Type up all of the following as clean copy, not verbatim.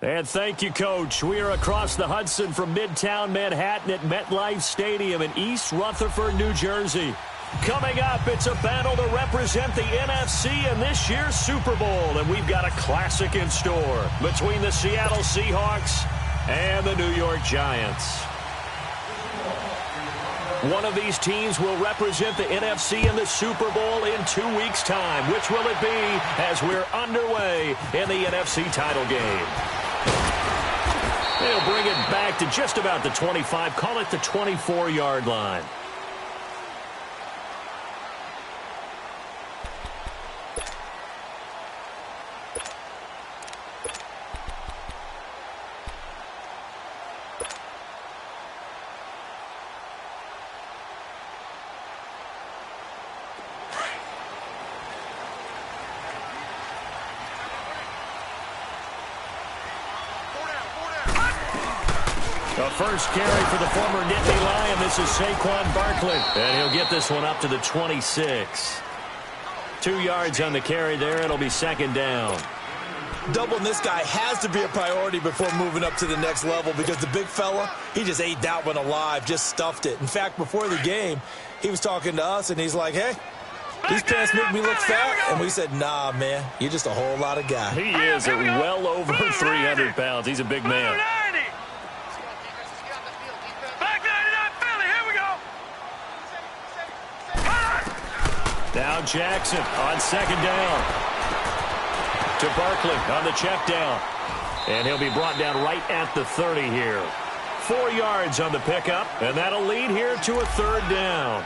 And thank you, Coach. We are across the Hudson from Midtown Manhattan at MetLife Stadium in East Rutherford, New Jersey. Coming up, it's a battle to represent the NFC in this year's Super Bowl, and we've got a classic in store between the Seattle Seahawks and the New York Giants. One of these teams will represent the NFC in the Super Bowl in 2 weeks' time. Which will it be as we're underway in the NFC title game? They'll bring it back to just about the 25, call it the 24-yard line. The first carry for the former Nittany Lion. This is Saquon Barkley. And he'll get this one up to the 26. 2 yards on the carry there. It'll be second down. Doubling this guy has to be a priority before moving up to the next level because the big fella, he just ate that one alive, just stuffed it. In fact, before the game, he was talking to us, and he's like, hey, these pants make me look fat. And we said, nah, man, you're just a whole lot of guy. He is at well over 300 pounds. He's a big man. Now Jackson on second down. To Barkley on the check down. And he'll be brought down right at the 30 here. 4 yards on the pickup, and that'll lead here to a third down.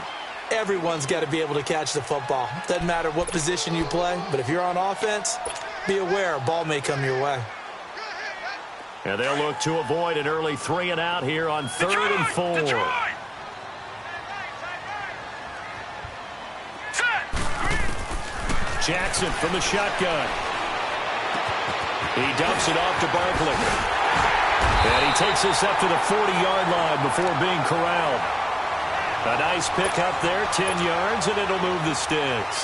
Everyone's got to be able to catch the football. Doesn't matter what position you play, but if you're on offense, be aware a ball may come your way. And they'll look to avoid an early 3 and out here on 3rd and 4. Jackson from the shotgun. He dumps it off to Barkley. And he takes us up to the 40-yard line before being corralled. A nice pick up there, 10 yards, and it'll move the sticks.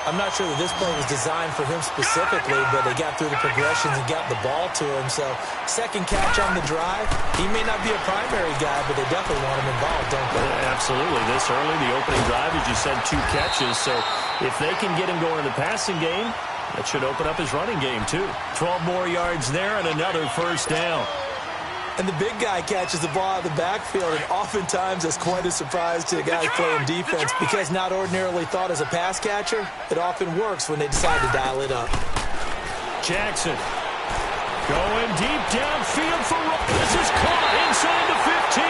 I'm not sure that this play was designed for him specifically, but they got through the progressions and got the ball to him. So, second catch on the drive. He may not be a primary guy, but they definitely want him involved, don't they? Absolutely. This early, the opening drive, as you said, 2 catches. So, if they can get him going in the passing game, that should open up his running game, too. 12 more yards there and another first down. And the big guy catches the ball out of the backfield, and oftentimes that's quite a surprise to the guys playing defense because not ordinarily thought as a pass catcher, it often works when they decide to dial it up. Jackson going deep downfield for this is caught inside the 15.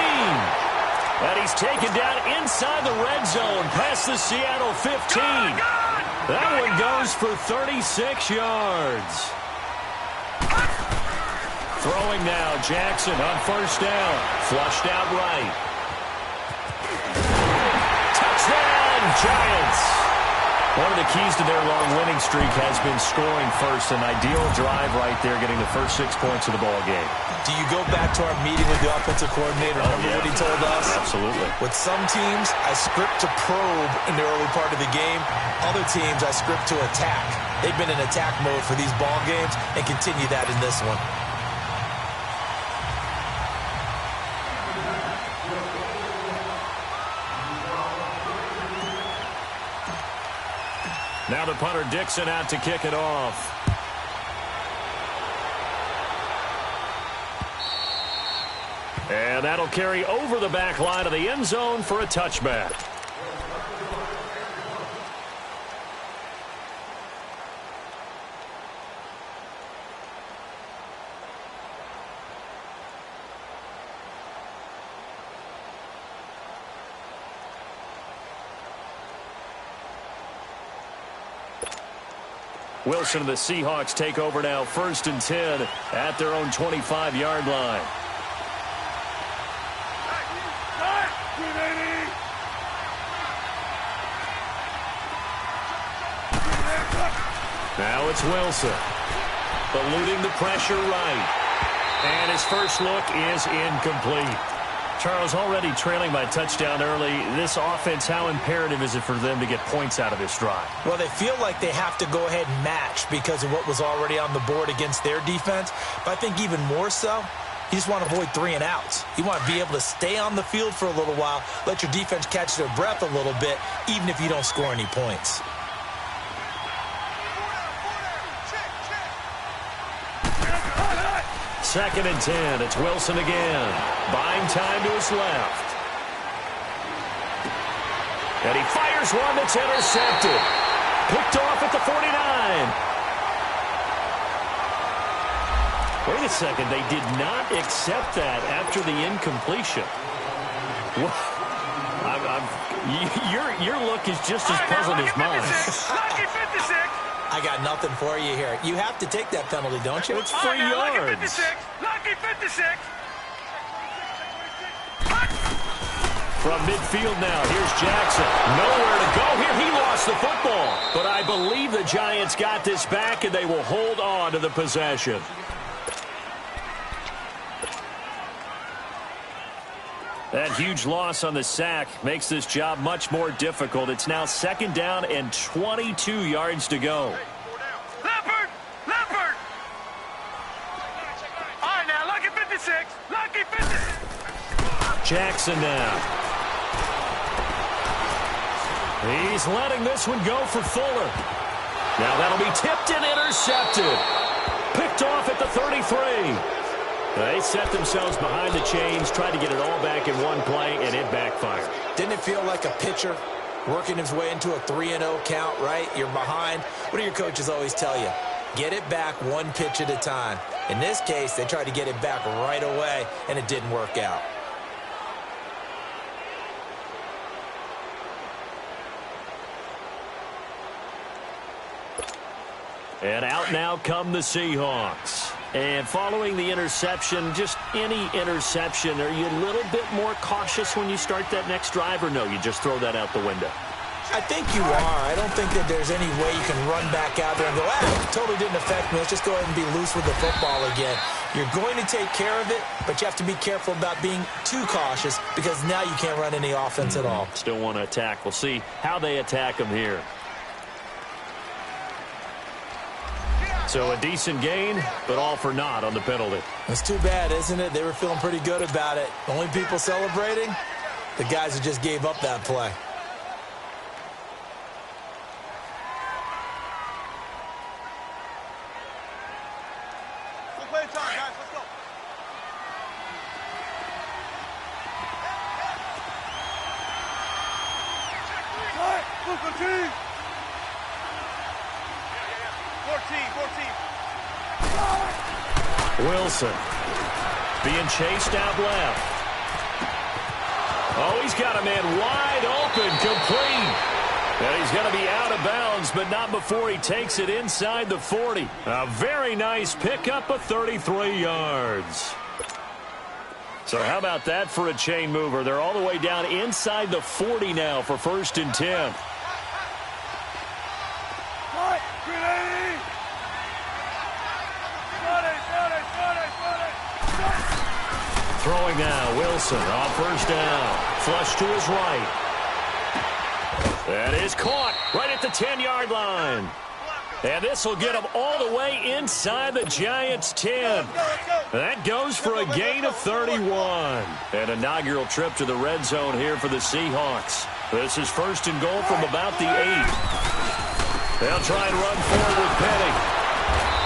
And he's taken down inside the red zone past the Seattle 15. That one goes for 36 yards. Throwing now, Jackson on first down. Flushed out right. Touchdown, Giants. One of the keys to their long winning streak has been scoring first. An ideal drive right there, getting the first 6 points of the ball game. Do you go back to our meeting with the offensive coordinator? Remember what he told us? Absolutely. With some teams, I script to probe in the early part of the game. Other teams, I script to attack. They've been in attack mode for these ball games and continue that in this one. Now the punter Dixon out to kick it off. And that'll carry over the back line of the end zone for a touchback. Wilson and the Seahawks take over now, 1st and 10 at their own 25-yard line. Now it's Wilson. Eluding the pressure right. And his first look is incomplete. Charles, already trailing by touchdown early. This offense, how imperative is it for them to get points out of this drive? Well, they feel like they have to go ahead and match because of what was already on the board against their defense. But I think even more so, you just want to avoid 3 and outs. You want to be able to stay on the field for a little while, let your defense catch their breath a little bit, even if you don't score any points. Second and 10. It's Wilson again. Buying time to his left. And he fires one that's intercepted. Picked off at the 49. Wait a second. They did not accept that after the incompletion. Your look is just as puzzled as mine. Lucky 56. I got nothing for you here. You have to take that penalty, don't you? It's 3 yards. Lucky 56. From midfield now, here's Jackson. Nowhere to go here. He lost the football. But I believe the Giants got this back, and they will hold on to the possession. That huge loss on the sack makes this job much more difficult. It's now second down and 22 yards to go. Leopard! Leopard! All right, now, lucky 56. Lucky 56. Jackson now. He's letting this one go for Fuller. Now that'll be tipped and intercepted. Picked off at the 33. They set themselves behind the chains, tried to get it all back in one play, and it backfired. Didn't it feel like a pitcher working his way into a 3-0 count, right? You're behind. What do your coaches always tell you? Get it back one pitch at a time. In this case, they tried to get it back right away, and it didn't work out. And out now come the Seahawks. And following the interception, just any interception, are you a little bit more cautious when you start that next drive, or no, you just throw that out the window? I think you are. I don't think that there's any way you can run back out there and go, it totally didn't affect me. Let's just go ahead and be loose with the football again. You're going to take care of it, but you have to be careful about being too cautious because now you can't run any offense at all. Still want to attack. We'll see how they attack them here. So a decent gain, but all for naught on the penalty. It's too bad, isn't it? They were feeling pretty good about it. The only people celebrating, the guys who just gave up that play. Full play time, guys. Let's go. All right, Luca team. 14. Wilson being chased out left. Oh, he's got a man wide open, complete. And he's going to be out of bounds, but not before he takes it inside the 40. A very nice pickup of 33 yards. So how about that for a chain mover? They're all the way down inside the 40 now for 1st and 10. Throwing now, Wilson on 1st down. Flush to his right. That is caught right at the 10-yard line. And this will get him all the way inside the Giants' 10. That goes for a gain of 31. An inaugural trip to the red zone here for the Seahawks. This is 1st and goal from about the 8. They'll try and run forward with Petty.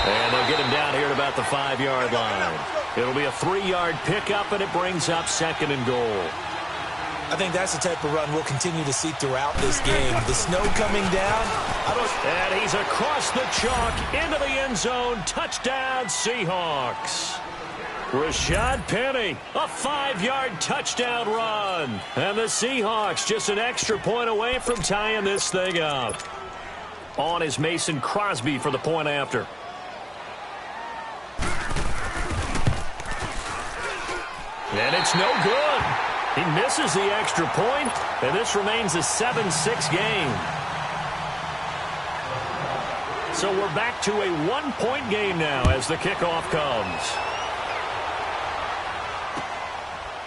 And they'll get him down here at about the 5-yard line. It'll be a 3-yard pickup, and it brings up 2nd and goal. I think that's the type of run we'll continue to see throughout this game. The snow coming down. And he's across the chalk into the end zone. Touchdown, Seahawks. Rashad Penny, a 5-yard touchdown run. And the Seahawks just an extra point away from tying this thing up. On is Mason Crosby for the point after. And it's no good. He misses the extra point, and this remains a 7-6 game. So we're back to a 1-point game now as the kickoff comes.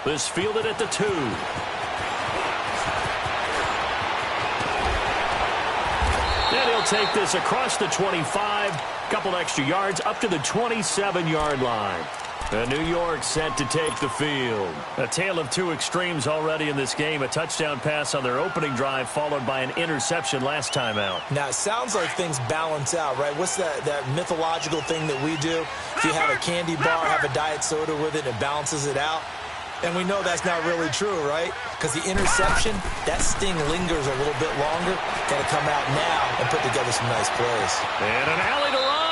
This fielded at the 2. And he'll take this across the 25. Couple extra yards up to the 27-yard line. And New York set to take the field. A tale of two extremes already in this game. A touchdown pass on their opening drive followed by an interception last time out. Now, it sounds like things balance out, right? What's that mythological thing that we do? If you have a candy bar, have a diet soda with it, it balances it out. And we know that's not really true, right? Because the interception, that sting lingers a little bit longer. Got to come out now and put together some nice plays. And an alley to run.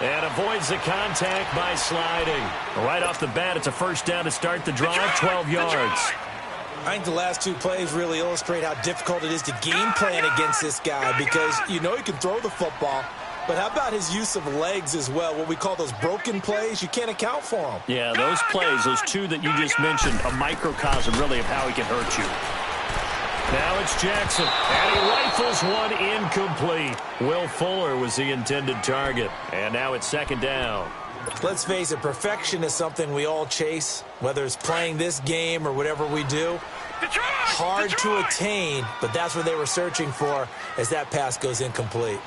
And avoids the contact by sliding. Right off the bat, it's a first down to start the drive, 12 yards. I think the last two plays really illustrate how difficult it is to game plan against this guy because you know he can throw the football. But how about his use of legs as well? What we call those broken plays, you can't account for them. Yeah, those plays, those two that you just mentioned, a microcosm really of how he can hurt you. Now it's Jackson, and he rifles one incomplete. Will Fuller was the intended target, and now it's second down. Let's face it, perfection is something we all chase, whether it's playing this game or whatever we do. Hard to attain, but that's what they were searching for as that pass goes incomplete.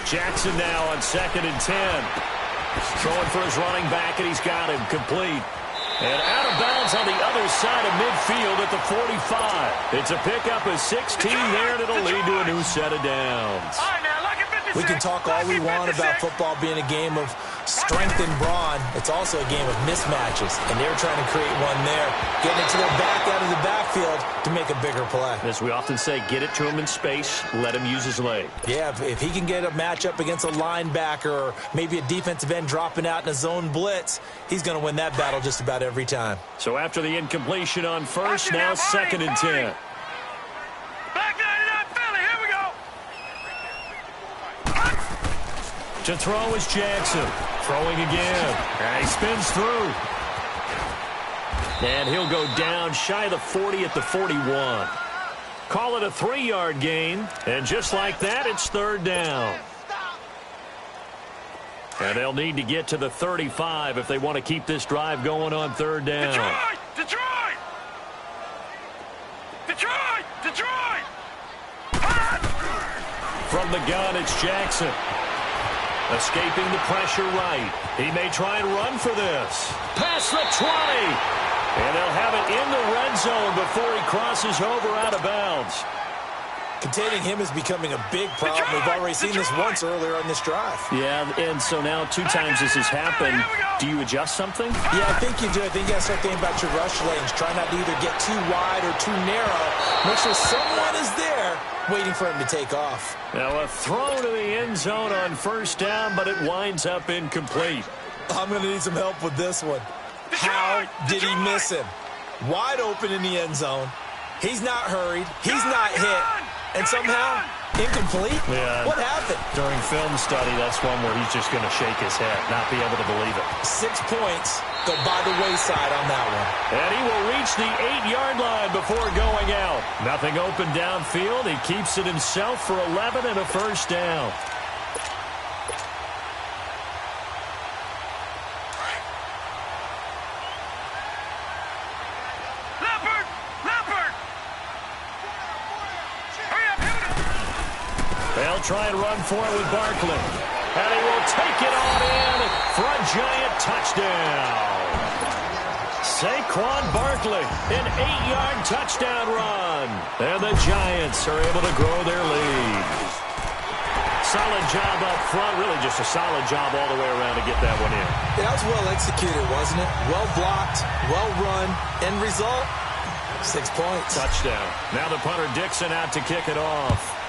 Jackson now on 2nd and 10. Throwing for his running back, and he's got him complete. And out of bounds on the other side of midfield at the 45. It's a pickup of 16 there, and it'll lead to a new set of downs. We can talk all we want about football being a game of strength and brawn. It's also a game of mismatches, and they're trying to create one there, getting it to their back out of the backfield to make a bigger play. As we often say, get it to him in space, let him use his leg. Yeah, if he can get a matchup against a linebacker or maybe a defensive end dropping out in a zone blitz, he's going to win that battle just about every time. So after the incompletion on first, now 2nd and 10. To throw is Jackson. Throwing again. And he spins through. And he'll go down shy of the 40 at the 41. Call it a 3-yard gain. And just like that, it's third down. And they'll need to get to the 35 if they want to keep this drive going on third down. Detroit! From the gun, it's Jackson. Escaping the pressure right. He may try and run for this. Past the 20. And they'll have it in the red zone before he crosses over out of bounds. Containing him is becoming a big problem. We've already seen this once earlier on this drive. Yeah, and so now 2 times this has happened. Do you adjust something? Yeah, I think you do. I think you got to start thinking about your rush lanes. Try not to either get too wide or too narrow. Make sure someone is there waiting for him to take off. Now a throw to the end zone on first down, but it winds up incomplete. I'm going to need some help with this one. How did he miss him? Wide open in the end zone. He's not hurried. He's not hit. And somehow, incomplete? Yeah. What happened? During film study, that's one where he's just going to shake his head, not be able to believe it. 6 points go by the wayside on that one. And he will reach the 8-yard line before going out. Nothing open downfield. He keeps it himself for 11 and a first down. They'll try and run for it with Barkley. And he will take it on in for a giant touchdown. Saquon Barkley, an 8-yard touchdown run. And the Giants are able to grow their lead. Solid job up front. Really just a solid job all the way around to get that one in. That was well executed, wasn't it? Well blocked, well run. End result, 6 points. Touchdown. Now the punter Dixon out to kick it off.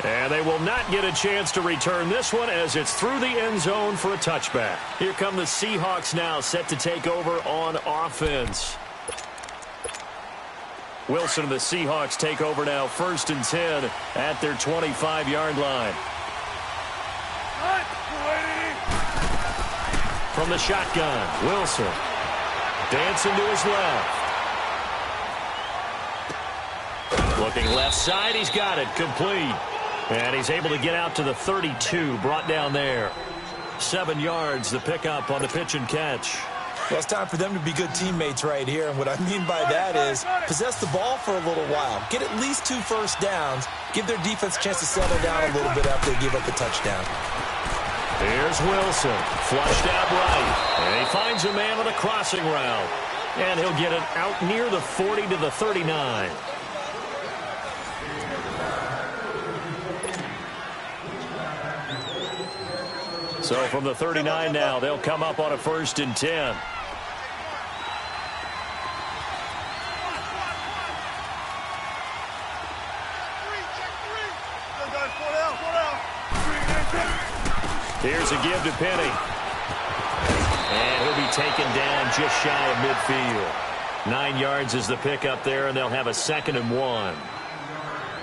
And they will not get a chance to return this one as it's through the end zone for a touchback. Here come the Seahawks now set to take over on offense. Wilson and the Seahawks take over now 1st and 10 at their 25-yard line. From the shotgun, Wilson dancing to his left. Looking left side, he's got it, complete. And he's able to get out to the 32, brought down there. 7 yards, the pickup on the pitch and catch. Well, it's time for them to be good teammates right here. And what I mean by that is possess the ball for a little while. Get at least 2 first downs. Give their defense a chance to settle down a little bit after they give up a touchdown. Here's Wilson, flushed out right. And he finds a man on a crossing route. And he'll get it out near the 40 to the 39. So from the 39 now, they'll come up on a 1st and 10. Here's a give to Penny. And he'll be taken down just shy of midfield. 9 yards is the pickup there, and they'll have a 2nd and 1.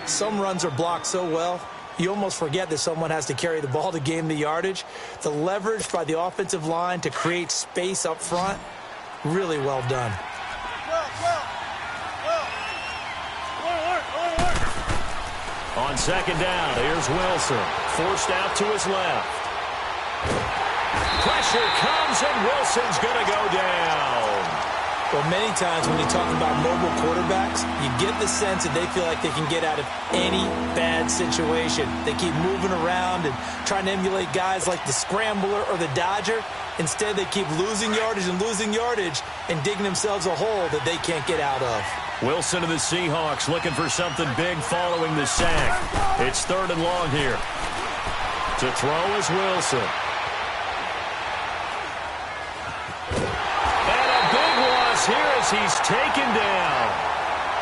Some runs are blocked so well, you almost forget that someone has to carry the ball to gain the yardage. The leverage by the offensive line to create space up front, really well done. On 2nd down, here's Wilson. Forced out to his left. Pressure comes, and Wilson's going to go down. Well, many times when you talk about mobile quarterbacks, you get the sense that they feel like they can get out of any bad situation. They keep moving around and trying to emulate guys like the Scrambler or the Dodger. Instead, they keep losing yardage and digging themselves a hole that they can't get out of. Wilson and the Seahawks looking for something big following the sack. It's 3rd and long here. To throw is Wilson. And a big loss here as he's taken down.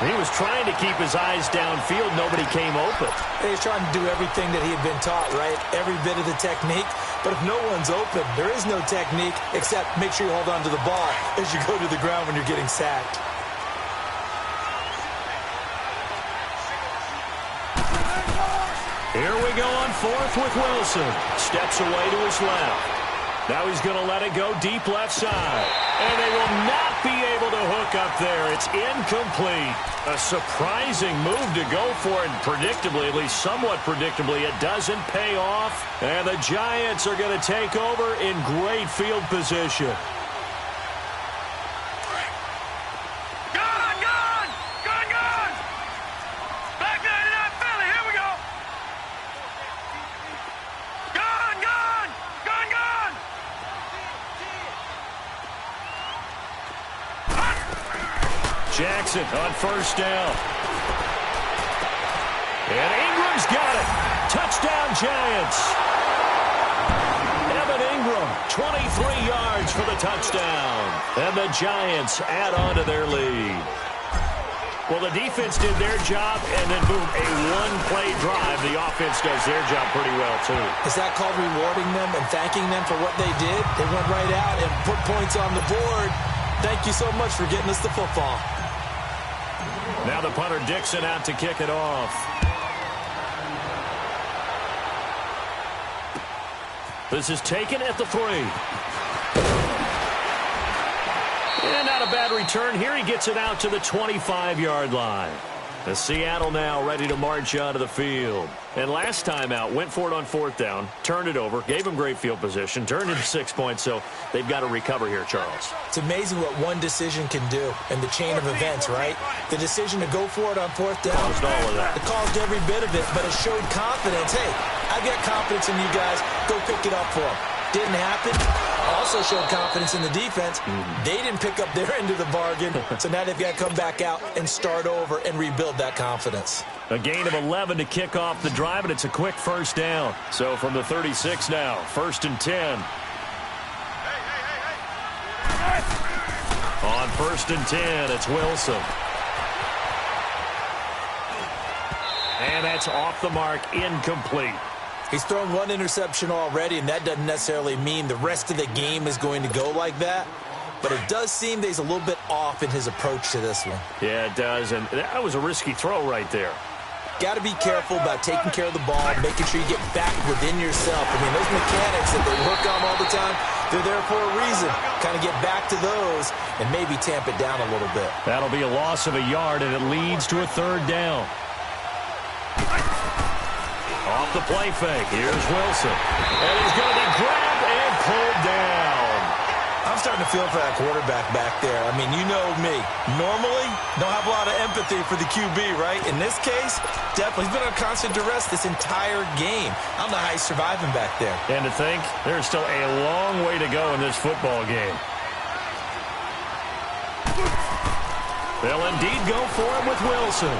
He was trying to keep his eyes downfield. Nobody came open. He's trying to do everything that he had been taught, right? Every bit of the technique. But if no one's open, there is no technique except make sure you hold on to the ball as you go to the ground when you're getting sacked. Here we go on 4th with Wilson. Steps away to his left. Now he's going to let it go deep left side. And they will not be able to hook up there. It's incomplete. A surprising move to go for it. Predictably, at least somewhat predictably, it doesn't pay off. And the Giants are going to take over in great field position. Jackson on 1st down. And Ingram's got it. Touchdown, Giants. Evan Ingram, 23 yards for the touchdown. And the Giants add on to their lead. Well, the defense did their job, and then, boom, a one-play drive. The offense does their job pretty well, too. Is that called rewarding them and thanking them for what they did? They went right out and put points on the board. Thank you so much for getting us the football. Now the punter Dixon out to kick it off. This is taken at the 3. And not a bad return here. He gets it out to the 25-yard line. The Seattle now ready to march onto the field. And last time out, went for it on 4th down, turned it over, gave them great field position, turned into 6 points, so they've got to recover here, Charles. It's amazing what one decision can do in the chain of events, right? The decision to go for it on 4th down. Caused all of that. It caused every bit of it, but it showed confidence. Hey, I've got confidence in you guys. Go pick it up for them. Didn't happen. Also showed confidence in the defense. They didn't pick up their end of the bargain, so now they've got to come back out and start over and rebuild that confidence. A gain of 11 to kick off the drive, and it's a quick 1st down. So from the 36 now, 1st and 10. On 1st and 10, it's Wilson. And that's off the mark, incomplete. He's thrown one interception already, and that doesn't necessarily mean the rest of the game is going to go like that. But it does seem that he's a little bit off in his approach to this one. Yeah, it does, and that was a risky throw right there. Got to be careful about taking care of the ball, making sure you get back within yourself. I mean, those mechanics that they work on all the time, they're there for a reason. Kind of get back to those and maybe tamp it down a little bit. That'll be a loss of a yard, and it leads to a 3rd down. Off the play fake, here's Wilson. And he's going to be grabbed and pulled down. I'm starting to feel for that quarterback back there. I mean, you know me. Normally, don't have a lot of empathy for the QB, right? In this case, definitely. He's been under constant duress this entire game. I don't know how he's surviving back there. And to think, there's still a long way to go in this football game. They'll indeed go for him with Wilson.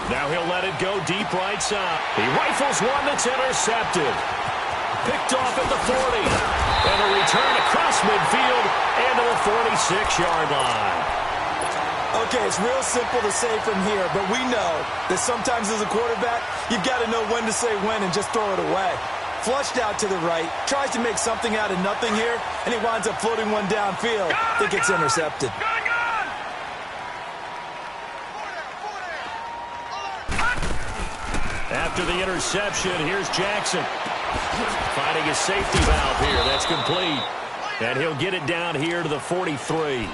Now he'll let it go deep right side. He rifles one that's intercepted. Picked off at the 40. And a return across midfield and to the 46-yard line. Okay, it's real simple to say from here, but we know that sometimes as a quarterback, you've got to know when to say when and just throw it away. Flushed out to the right, tries to make something out of nothing here, and he winds up floating one downfield that gets intercepted. After the interception, here's Jackson. Finding his safety valve here. That's complete. And he'll get it down here to the 43.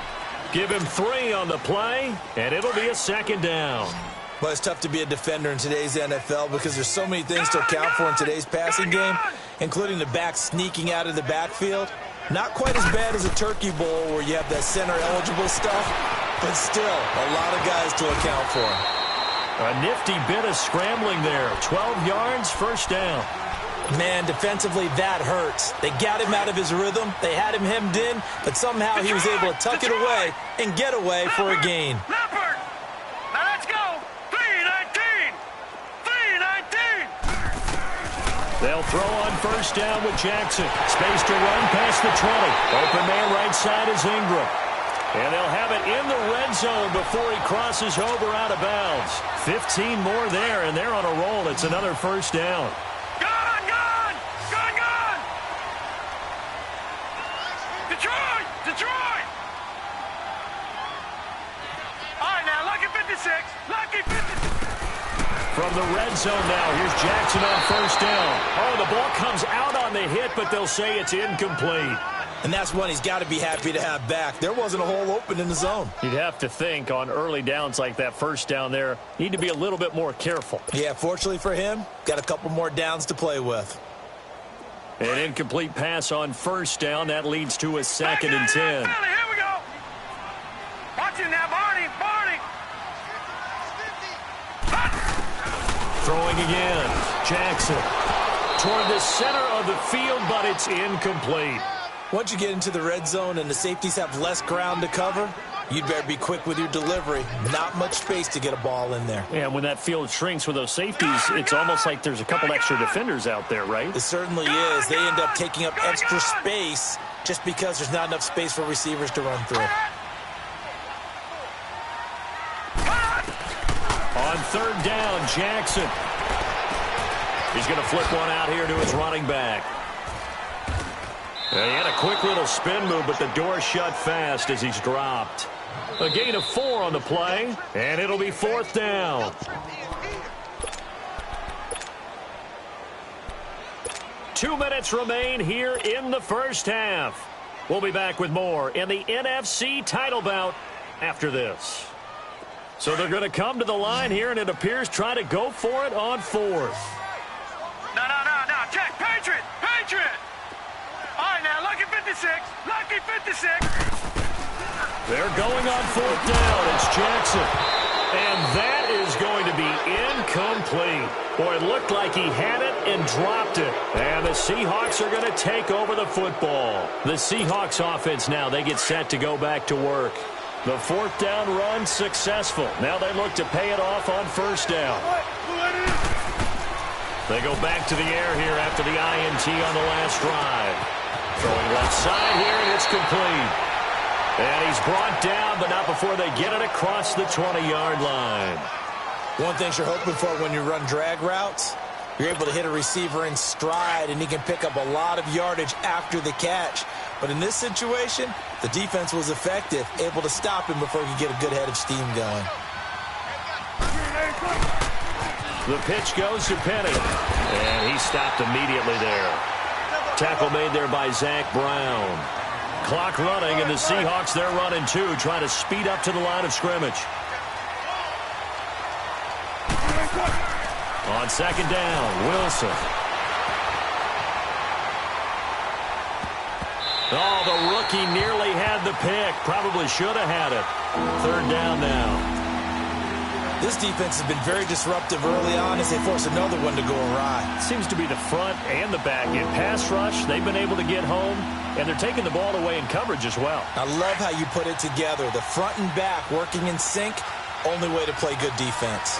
Give him 3 on the play, and it'll be a second down. Well, it's tough to be a defender in today's NFL because there's so many things to account for in today's passing game, including the back sneaking out of the backfield. Not quite as bad as a turkey bowl where you have that center-eligible stuff, but still a lot of guys to account for. A nifty bit of scrambling there. 12 yards, first down. Man, defensively, that hurts. They got him out of his rhythm. They had him hemmed in, but somehow he was able to tuck it away and get away for a gain. Leopard! Now let's go! 3-19! 3-19! They'll throw on first down with Jackson. Space to run past the 20. Open man right side is Ingram. And they'll have it in the red zone before he crosses over out of bounds. 15 more there, and they're on a roll. It's another first down. Detroit! All right, now, lucky 56. Lucky 56. From the red zone now, here's Jackson on first down. Oh, the ball comes out on the hit, but they'll say it's incomplete. And that's one he's got to be happy to have back. There wasn't a hole open in the zone. You'd have to think on early downs like that first down there, need to be a little bit more careful. Yeah, fortunately for him, got a couple more downs to play with. An incomplete pass on first down. That leads to a second and 10. Here we go. Watch him now, Barney. Throwing again. Jackson toward the center of the field, but it's incomplete. Once you get into the red zone and the safeties have less ground to cover, you'd better be quick with your delivery. Not much space to get a ball in there. Yeah, when that field shrinks with those safeties, it's almost like there's a couple extra defenders out there, right? It certainly is. They end up taking up extra space just because there's not enough space for receivers to run through. On third down, Jackson. He's going to flip one out here to his running back. He had a quick little spin move, but the door shut fast as he's dropped. A gain of 4 on the play, and it'll be fourth down. Two minutes remain here in the first half. We'll be back with more in the NFC title bout after this. So they're going to come to the line here, and it appears try to go for it on fourth. No. Check. Patriot. All right, now, lucky 56. Lucky 56. They're going on fourth down. It's Jackson. And that is going to be incomplete. Boy, it looked like he had it and dropped it. And the Seahawks are going to take over the football. The Seahawks offense now, they get set to go back to work. The fourth down run successful. Now they look to pay it off on first down. They go back to the air here after the INT on the last drive. Throwing left side here, and it's complete. And he's brought down, but not before they get it across the 20-yard line. One thing you're hoping for when you run drag routes, you're able to hit a receiver in stride, and he can pick up a lot of yardage after the catch. But in this situation, the defense was effective, able to stop him before he could get a good head of steam going. The pitch goes to Penny, and he stopped immediately there. Tackle made there by Zach Brown. Clock running, and the Seahawks, they're running too, trying to speed up to the line of scrimmage. On second down, Wilson. Oh, the rookie nearly had the pick. Probably should have had it. Third down now. This defense has been very disruptive early on as they force another one to go awry. Seems to be the front and the back. In pass rush, they've been able to get home, and they're taking the ball away in coverage as well. I love how you put it together. The front and back working in sync, only way to play good defense.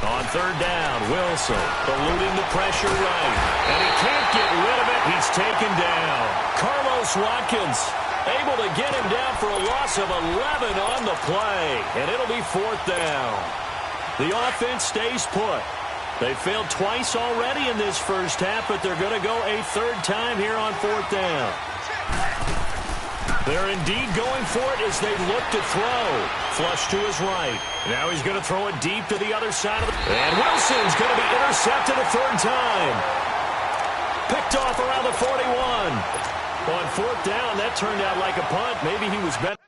On third down, Wilson eluding the pressure right, and he can't get rid of it. He's taken down. Carlos Watkins able to get him down for a loss of 11 on the play, and it'll be fourth down. The offense stays put. They failed twice already in this first half, but they're going to go a third time here on fourth down. They're indeed going for it as they look to throw. Flush to his right. Now he's going to throw it deep to the other side of the... And Wilson's going to be intercepted a third time. Picked off around the 41. On fourth down, that turned out like a punt. Maybe he was better.